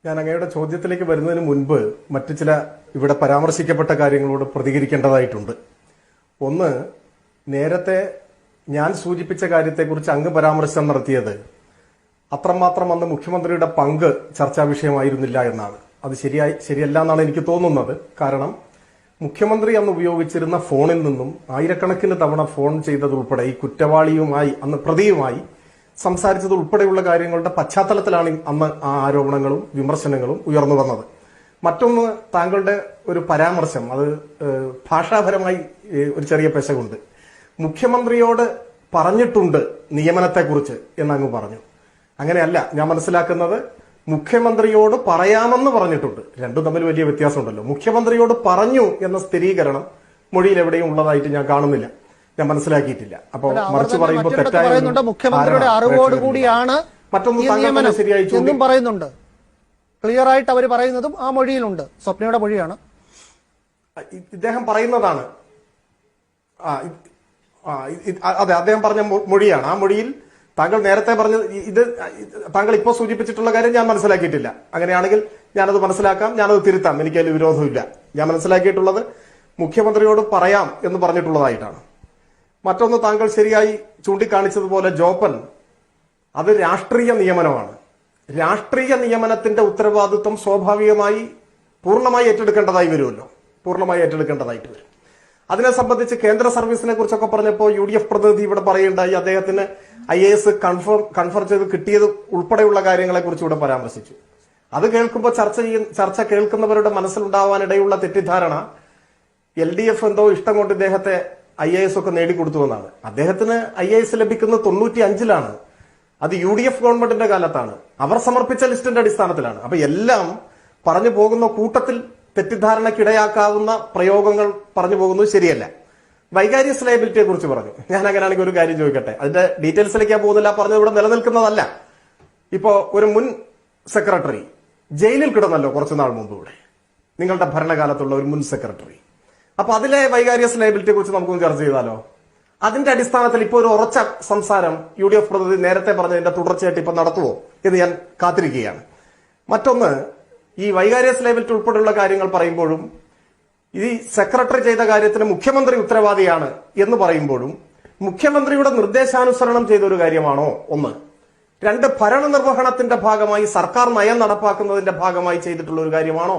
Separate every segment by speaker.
Speaker 1: ഞാൻ അങ്ങയുടെ ചോദ്യത്തിലേക്ക് വരുന്നതിന് മുൻപ് മറ്റു ചില ഇവിടെ പരാമർശിക്കപ്പെട്ട കാര്യങ്ങളോട് പ്രതികരിക്കേണ്ടതായിട്ടുണ്ട്. ഒന്ന്, നേരത്തെ ഞാൻ സൂചിപ്പിച്ച കാര്യത്തെക്കുറിച്ച് അങ്ങ് പരാമർശം നടത്തിയത് അത്രമാത്രം അന്ന് മുഖ്യമന്ത്രിയുടെ പങ്ക് ചർച്ചാ വിഷയമായിരുന്നില്ല എന്നാണ്. അത് ശരിയല്ല എന്നാണ് എനിക്ക് തോന്നുന്നത്. കാരണം മുഖ്യമന്ത്രി അന്ന് ഉപയോഗിച്ചിരുന്ന ഫോണിൽ നിന്നും ആയിരക്കണക്കിന് തവണ ഫോൺ ചെയ്തതുൾപ്പെടെ ഈ കുറ്റവാളിയുമായി അന്ന് പ്രതിയുമായി സംസാരിച്ചത് ഉൾപ്പെടെയുള്ള കാര്യങ്ങളുടെ പശ്ചാത്തലത്തിലാണ് അന്ന് ആ ആരോപണങ്ങളും വിമർശനങ്ങളും ഉയർന്നു വന്നത്. മറ്റൊന്ന്, താങ്കളുടെ ഒരു പരാമർശം, അത് ഭാഷാപരമായി ഒരു ചെറിയ പെശകുണ്ട്. മുഖ്യമന്ത്രിയോട് പറഞ്ഞിട്ടുണ്ട് നിയമനത്തെക്കുറിച്ച് എന്നങ്ങ് പറഞ്ഞു. അങ്ങനെയല്ല ഞാൻ മനസ്സിലാക്കുന്നത്. മുഖ്യമന്ത്രിയോട് പറയാമെന്ന് പറഞ്ഞിട്ടുണ്ട്. രണ്ടും തമ്മിൽ വലിയ വ്യത്യാസമുണ്ടല്ലോ. മുഖ്യമന്ത്രിയോട് പറഞ്ഞു എന്ന സ്ഥിരീകരണം മൊഴിയിൽ എവിടെയും ഉള്ളതായിട്ട് ഞാൻ കാണുന്നില്ല, ഞാൻ മനസ്സിലാക്കിയിട്ടില്ല. അപ്പോൾ മറിച്ച് പറയുമ്പോൾ തെറ്റായ
Speaker 2: മുഖ്യമന്ത്രിയുടെ അറിവോടുകൂടിയാണ്
Speaker 1: മറ്റൊന്ന് ശരിയായി
Speaker 2: എന്നും പറയുന്നുണ്ട്. ക്ലിയർ ആയിട്ട് അവർ പറയുന്നതും ആ മൊഴിയിലുണ്ട്. സ്വപ്നയുടെ മൊഴിയാണ്
Speaker 1: ഇദ്ദേഹം പറയുന്നതാണ്. അതെ, അദ്ദേഹം പറഞ്ഞ മൊഴിയാണ്. ആ മൊഴിയിൽ താങ്കൾ നേരത്തെ പറഞ്ഞത് ഇത് താങ്കൾ ഇപ്പോൾ സൂചിപ്പിച്ചിട്ടുള്ള കാര്യം ഞാൻ മനസ്സിലാക്കിയിട്ടില്ല. അങ്ങനെയാണെങ്കിൽ ഞാനത് മനസ്സിലാക്കാം, ഞാനത് തിരുത്താം, എനിക്കതിൽ വിരോധമില്ല. ഞാൻ മനസ്സിലാക്കിയിട്ടുള്ളത് മുഖ്യമന്ത്രിയോട് പറയാം എന്ന് പറഞ്ഞിട്ടുള്ളതായിട്ടാണ്. മറ്റൊന്ന്, താങ്കൾ ശരിയായി ചൂണ്ടിക്കാണിച്ചതുപോലെ ജോപ്പൻ അത് രാഷ്ട്രീയ നിയമനമാണ്. രാഷ്ട്രീയ നിയമനത്തിന്റെ ഉത്തരവാദിത്വം സ്വാഭാവികമായി പൂർണ്ണമായി ഏറ്റെടുക്കേണ്ടതായി വരുമല്ലോ, പൂർണ്ണമായി ഏറ്റെടുക്കേണ്ടതായിട്ട് വരും. അതിനെ സംബന്ധിച്ച് കേന്ദ്ര സർവീസിനെ കുറിച്ചൊക്കെ പറഞ്ഞപ്പോൾ UDF പ്രതിനിധി ഇവിടെ പറയുണ്ടായി, അദ്ദേഹത്തിന് IAS കൺഫർ ചെയ്ത് കിട്ടിയത് ഉൾപ്പെടെയുള്ള കാര്യങ്ങളെ കുറിച്ച് ഇവിടെ പരാമർശിച്ചു. അത് കേൾക്കുമ്പോൾ ചർച്ച കേൾക്കുന്നവരുടെ മനസ്സിലുണ്ടാവാനിടയുള്ള തെറ്റിദ്ധാരണ LDF എന്തോ ഇഷ്ടം കൊണ്ട് ഇദ്ദേഹത്തെ IAS ഒക്കെ നേടിക്കൊടുത്തുവെന്നാണ്. അദ്ദേഹത്തിന് IAS ലഭിക്കുന്നത് 95-ലാണ്. അത് UDF ഗവൺമെന്റിന്റെ കാലത്താണ്. അവർ സമർപ്പിച്ച ലിസ്റ്റിന്റെ അടിസ്ഥാനത്തിലാണ്. അപ്പൊ എല്ലാം പറഞ്ഞു പോകുന്ന കൂട്ടത്തിൽ തെറ്റിദ്ധാരണക്കിടയാക്കാവുന്ന പ്രയോഗങ്ങൾ പറഞ്ഞു പോകുന്നത് ശരിയല്ല. വൈകാരിയസ് ലയബിലിറ്റിയെ കുറിച്ച് പറഞ്ഞു. ഞാൻ അങ്ങനെയാണെങ്കിൽ ഒരു കാര്യം ചോദിക്കട്ടെ, അതിന്റെ ഡീറ്റെയിൽസിലേക്ക് ഞാൻ പോകുന്നില്ല. പറഞ്ഞത് ഇവിടെ നിലനിൽക്കുന്നതല്ല. ഇപ്പോ ഒരു മുൻ സെക്രട്ടറി ജയിലിൽ കിടന്നല്ലോ കുറച്ചുനാൾ മുമ്പ് ഇവിടെ, നിങ്ങളുടെ ഭരണകാലത്തുള്ള ഒരു മുൻ സെക്രട്ടറി. അപ്പൊ അതിലെ വൈകാരിയസ് ലയബിലിറ്റിയെ കുറിച്ച് നമുക്കൊന്ന് ചർച്ച ചെയ്താലോ? അതിന്റെ അടിസ്ഥാനത്തിൽ ഇപ്പോൾ ഒരു ഉറച്ച സംസാരം UDF പ്രതിനിധി നേരത്തെ പറഞ്ഞതിന്റെ തുടർച്ചയായിട്ട് ഇപ്പൊ നടത്തുവോ എന്ന് ഞാൻ കാത്തിരിക്കുകയാണ്. മറ്റൊന്ന്, ഈ വൈകാരിയസ് ലയബിലിറ്റി ഉൾപ്പെടെയുള്ള കാര്യങ്ങൾ പറയുമ്പോഴും ഈ സെക്രട്ടറി ചെയ്ത കാര്യത്തിന് മുഖ്യമന്ത്രി ഉത്തരവാദിയാണ് എന്ന് പറയുമ്പോഴും മുഖ്യമന്ത്രിയുടെ നിർദ്ദേശാനുസരണം ചെയ്ത ഒരു കാര്യമാണോ? ഒന്ന്. രണ്ട്, ഭരണനിർവഹണത്തിന്റെ ഭാഗമായി സർക്കാർ നയം നടപ്പാക്കുന്നതിന്റെ ഭാഗമായി ചെയ്തിട്ടുള്ള ഒരു കാര്യമാണോ?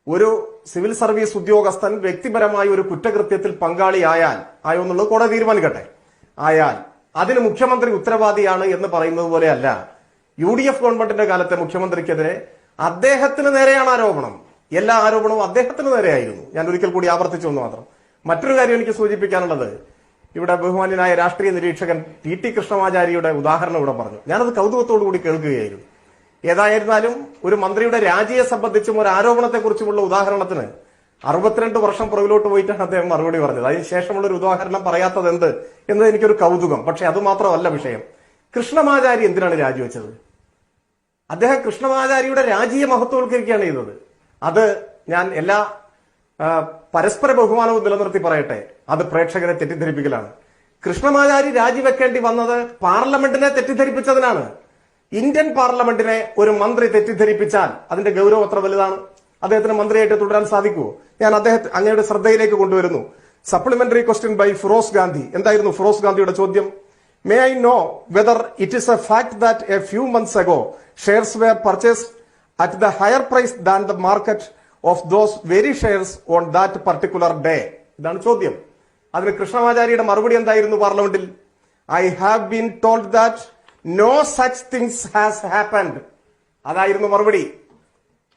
Speaker 1: ഒരു സിവിൽ സർവീസ് ഉദ്യോഗസ്ഥൻ വ്യക്തിപരമായി ഒരു കുറ്റകൃത്യത്തിൽ പങ്കാളിയായാൽ, ആയോ എന്നുള്ളത് കോടതി തീരുമാനിക്കട്ടെ, ആയാൽ അതിന് മുഖ്യമന്ത്രി ഉത്തരവാദിയാണ് എന്ന് പറയുന്നത് പോലെയല്ല UDF ഗവൺമെന്റിന്റെ കാലത്തെ മുഖ്യമന്ത്രിക്കെതിരെ അദ്ദേഹത്തിന് നേരെയാണ് ആരോപണം. എല്ലാ ആരോപണവും അദ്ദേഹത്തിന് നേരെയായിരുന്നു. ഞാൻ ഒരിക്കൽ കൂടി ആവർത്തിച്ചു എന്ന് മാത്രം. മറ്റൊരു കാര്യം എനിക്ക് സൂചിപ്പിക്കാനുള്ളത്, ഇവിടെ ബഹുമാന്യനായ രാഷ്ട്രീയ നിരീക്ഷകൻ TT കൃഷ്ണമാചാരിയുടെ ഉദാഹരണം ഇവിടെ പറഞ്ഞു. ഞാനത് കൗതുകത്തോടു കൂടി കേൾക്കുകയായിരുന്നു. ഏതായിരുന്നാലും ഒരു മന്ത്രിയുടെ രാജിയെ സംബന്ധിച്ചും ഒരു ആരോപണത്തെക്കുറിച്ചുമുള്ള ഉദാഹരണത്തിന് 62 വർഷം പുറകിലോട്ട് പോയിട്ടാണ് അദ്ദേഹം മറുപടി പറഞ്ഞത്. അതിനുശേഷമുള്ള ഒരു ഉദാഹരണം പറയാത്തത് എന്ത് എന്നത് എനിക്കൊരു കൗതുകം. പക്ഷെ അത് മാത്രമല്ല വിഷയം. കൃഷ്ണമാചാരി എന്തിനാണ് രാജിവെച്ചത്? അദ്ദേഹം കൃഷ്ണമാചാരിയുടെ രാജിയെ മഹത്വവൽക്കരിക്കുകയാണ് ചെയ്തത്. അത് ഞാൻ എല്ലാ പരസ്പര ബഹുമാനവും നിലനിർത്തി പറയട്ടെ, അത് പ്രേക്ഷകരെ തെറ്റിദ്ധരിപ്പിക്കലാണ്. കൃഷ്ണമാചാരി രാജിവെക്കേണ്ടി വന്നത് പാർലമെന്റിനെ തെറ്റിദ്ധരിപ്പിച്ചതിനാണ്. ഇന്ത്യൻ പാർലമെന്റിനെ ഒരു മന്ത്രി തെറ്റിദ്ധരിപ്പിച്ചാൽ അതിന്റെ ഗൗരവം എത്ര വലുതാണ്? അദ്ദേഹത്തിന് മന്ത്രിയായിട്ട് തുടരാൻ സാധിക്കുമോ? ഞാൻ അങ്ങയുടെ ശ്രദ്ധയിലേക്ക് കൊണ്ടുവരുന്നു. Supplementary question by Feroze Gandhi. എന്തായിരുന്നു ഫിറോസ് ഗാന്ധിയുടെ ചോദ്യം? May I know whether it is a fact that a few months ago shares were purchased at the higher price than the market of those very shares on that particular day? ഇതാണ് ചോദ്യം. അതിന് കൃഷ്ണമാചാരിയുടെ മറുപടി എന്തായിരുന്നു പാർലമെന്റിൽ? I have been told that no such things has happened. അതായിരുന്നു മറുപടി.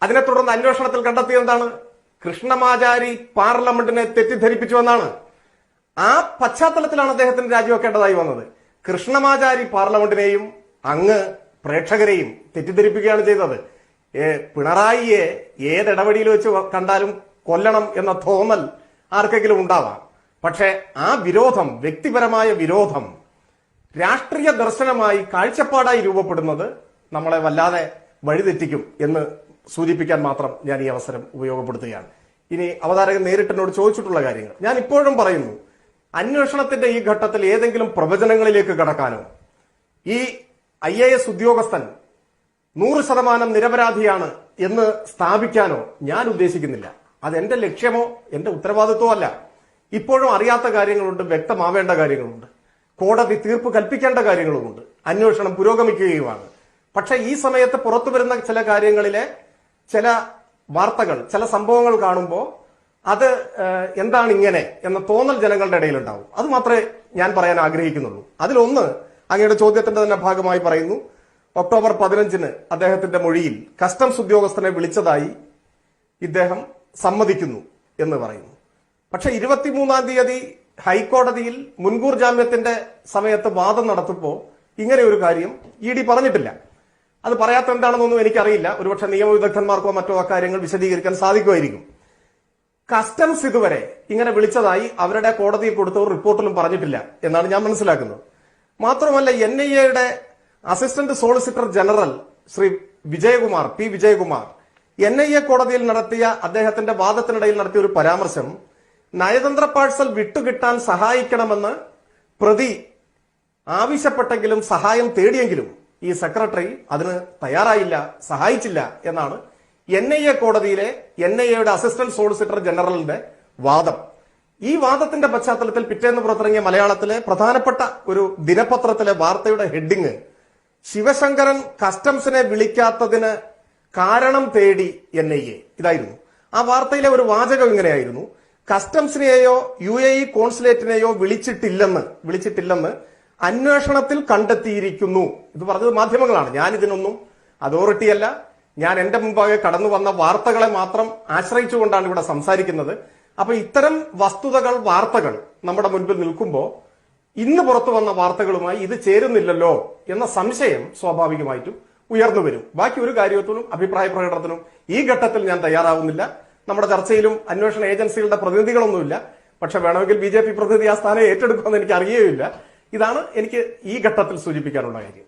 Speaker 1: അതിനെ തുടർന്ന് അന്വേഷണത്തിൽ കണ്ടെത്തിയത് എന്താണ്? കൃഷ്ണമാചാരി പാർലമെന്റിനെ തെറ്റിദ്ധരിപ്പിച്ചു എന്നാണ്. ആ പശ്ചാത്തലത്തിലാണ് അദ്ദേഹത്തിന് രാജിവെക്കേണ്ടതായി വന്നത്. കൃഷ്ണമാചാരി പാർലമെന്റിനെയും അങ്ങ് പ്രേക്ഷകരെയും തെറ്റിദ്ധരിപ്പിക്കുകയാണ് ചെയ്തത്. പിണറായിയെ ഏതിടപടിയിൽ വെച്ച് കണ്ടാലും കൊല്ലണം എന്ന തോന്നൽ ആർക്കെങ്കിലും ഉണ്ടാവാം. പക്ഷെ ആ വിരോധം, വ്യക്തിപരമായ വിരോധം രാഷ്ട്രീയ ദർശനമായി കാഴ്ചപ്പാടായി രൂപപ്പെടുന്നത് നമ്മളെ വല്ലാതെ വഴിതെറ്റിക്കും എന്ന് സൂചിപ്പിക്കാൻ മാത്രം ഞാൻ ഈ അവസരം ഉപയോഗപ്പെടുത്തുകയാണ്. ഇനി അവതാരകൻ നേരിട്ട് എന്നോട് ചോദിച്ചിട്ടുള്ള കാര്യങ്ങൾ ഞാൻ ഇപ്പോഴും പറയുന്നു. അന്വേഷണത്തിന്റെ ഈ ഘട്ടത്തിൽ ഏതെങ്കിലും പ്രവചനങ്ങളിലേക്ക് കടക്കാനോ, ഈ IAS ഉദ്യോഗസ്ഥൻ 100% നിരപരാധിയാണ് എന്ന് സ്ഥാപിക്കാനോ ഞാൻ ഉദ്ദേശിക്കുന്നില്ല. അത് എന്റെ ലക്ഷ്യമോ എന്റെ ഉത്തരവാദിത്വമോ അല്ല. ഇപ്പോഴും അറിയാത്ത കാര്യങ്ങളുണ്ട്, വ്യക്തമാവേണ്ട കാര്യങ്ങളുണ്ട്, കോടതി തീർപ്പ് കൽപ്പിക്കേണ്ട കാര്യങ്ങളുമുണ്ട്, അന്വേഷണം പുരോഗമിക്കുകയുമാണ്. പക്ഷെ ഈ സമയത്ത് പുറത്തു വരുന്ന ചില കാര്യങ്ങളിലെ ചില വാർത്തകൾ, ചില സംഭവങ്ങൾ കാണുമ്പോൾ അത് എന്താണ് ഇങ്ങനെ എന്ന തോന്നൽ ജനങ്ങളുടെ ഇടയിലുണ്ടാവും. അത് മാത്രമേ ഞാൻ പറയാൻ ആഗ്രഹിക്കുന്നുള്ളൂ. അതിലൊന്ന്, അങ്ങയുടെ ചോദ്യത്തിന്റെ തന്നെ ഭാഗമായി പറയുന്നു, ഒക്ടോബർ 15 അദ്ദേഹത്തിന്റെ മൊഴിയിൽ കസ്റ്റംസ് ഉദ്യോഗസ്ഥനെ വിളിച്ചതായി ഇദ്ദേഹം സമ്മതിക്കുന്നു എന്ന് പറയുന്നു. പക്ഷെ 23-ാം തീയതി ഹൈക്കോടതിയിൽ മുൻകൂർ ജാമ്യത്തിന്റെ സമയത്ത് വാദം നടത്തുമ്പോൾ ഇങ്ങനെ ഒരു കാര്യം ED പറഞ്ഞിട്ടില്ല. അത് പറയാത്ത എന്താണെന്നൊന്നും എനിക്കറിയില്ല. ഒരുപക്ഷെ നിയമവിദഗ്ധന്മാർക്കോ മറ്റോ അക്കാര്യങ്ങൾ വിശദീകരിക്കാൻ സാധിക്കുമായിരിക്കും. കസ്റ്റംസ് ഇതുവരെ ഇങ്ങനെ വിളിച്ചതായി അവരുടെ കോടതിയിൽ കൊടുത്ത ഒരു റിപ്പോർട്ടിലും പറഞ്ഞിട്ടില്ല എന്നാണ് ഞാൻ മനസ്സിലാക്കുന്നത്. മാത്രമല്ല, NIA-യുടെ assistant solicitor general Shri Vijayakumar, P. Vijayakumar NIA കോടതിയിൽ നടത്തിയ അദ്ദേഹത്തിന്റെ വാദത്തിനിടയിൽ നടത്തിയ ഒരു പരാമർശം, നയതന്ത്ര പാഴ്സൽ വിട്ടുകിട്ടാൻ സഹായിക്കണമെന്ന് പ്രതി ആവശ്യപ്പെട്ടെങ്കിലും സഹായം തേടിയെങ്കിലും ഈ സെക്രട്ടറി അതിന് തയ്യാറായില്ല, സഹായിച്ചില്ല എന്നാണ് NIA കോടതിയിലെ NIA-യുടെ അസിസ്റ്റന്റ് സോളിസിറ്റർ ജനറലിന്റെ വാദം. ഈ വാദത്തിന്റെ പശ്ചാത്തലത്തിൽ പിറ്റേന്ന് പുറത്തിറങ്ങിയ മലയാളത്തിലെ പ്രധാനപ്പെട്ട ഒരു ദിനപത്രത്തിലെ വാർത്തയുടെ ഹെഡിങ്, ശിവശങ്കരൻ കസ്റ്റംസിനെ വിളിക്കാത്തതിന് കാരണം തേടി NIA, ഇതായിരുന്നു. ആ വാർത്തയിലെ ഒരു വാചകം ഇങ്ങനെയായിരുന്നു, കസ്റ്റംസിനെയോ UAE കോൺസുലേറ്റിനെയോ വിളിച്ചിട്ടില്ലെന്ന് അന്വേഷണത്തിൽ കണ്ടെത്തിയിരിക്കുന്നു. ഇത് പറഞ്ഞത് മാധ്യമങ്ങളാണ്. ഞാൻ ഇതിനൊന്നും അതോറിറ്റിയല്ല. ഞാൻ എന്റെ മുമ്പാകെ കടന്നു വന്ന വാർത്തകളെ മാത്രം ആശ്രയിച്ചുകൊണ്ടാണ് ഇവിടെ സംസാരിക്കുന്നത്. അപ്പൊ ഇത്തരം വസ്തുതകൾ, വാർത്തകൾ നമ്മുടെ മുൻപിൽ നിൽക്കുമ്പോൾ ഇന്ന് പുറത്തു വന്ന വാർത്തകളുമായി ഇത് ചേരുന്നില്ലല്ലോ എന്ന സംശയം സ്വാഭാവികമായിട്ടും ഉയർന്നു വരും. ബാക്കി ഒരു കാര്യത്തിനും അഭിപ്രായ പ്രകടനത്തിനും ഈ ഘട്ടത്തിൽ ഞാൻ തയ്യാറാവുന്നില്ല. നമ്മുടെ ചർച്ചയിലും അന്വേഷണ ഏജൻസികളുടെ പ്രതിനിധികളൊന്നുമില്ല. പക്ഷെ വേണമെങ്കിൽ BJP പ്രതിനിധി ആ സ്ഥാനം ഏറ്റെടുക്കുമെന്ന് എനിക്ക് അറിയുകയില്ല. ഇതാണ് എനിക്ക് ഈ ഘട്ടത്തിൽ സൂചിപ്പിക്കാനുള്ള കാര്യം.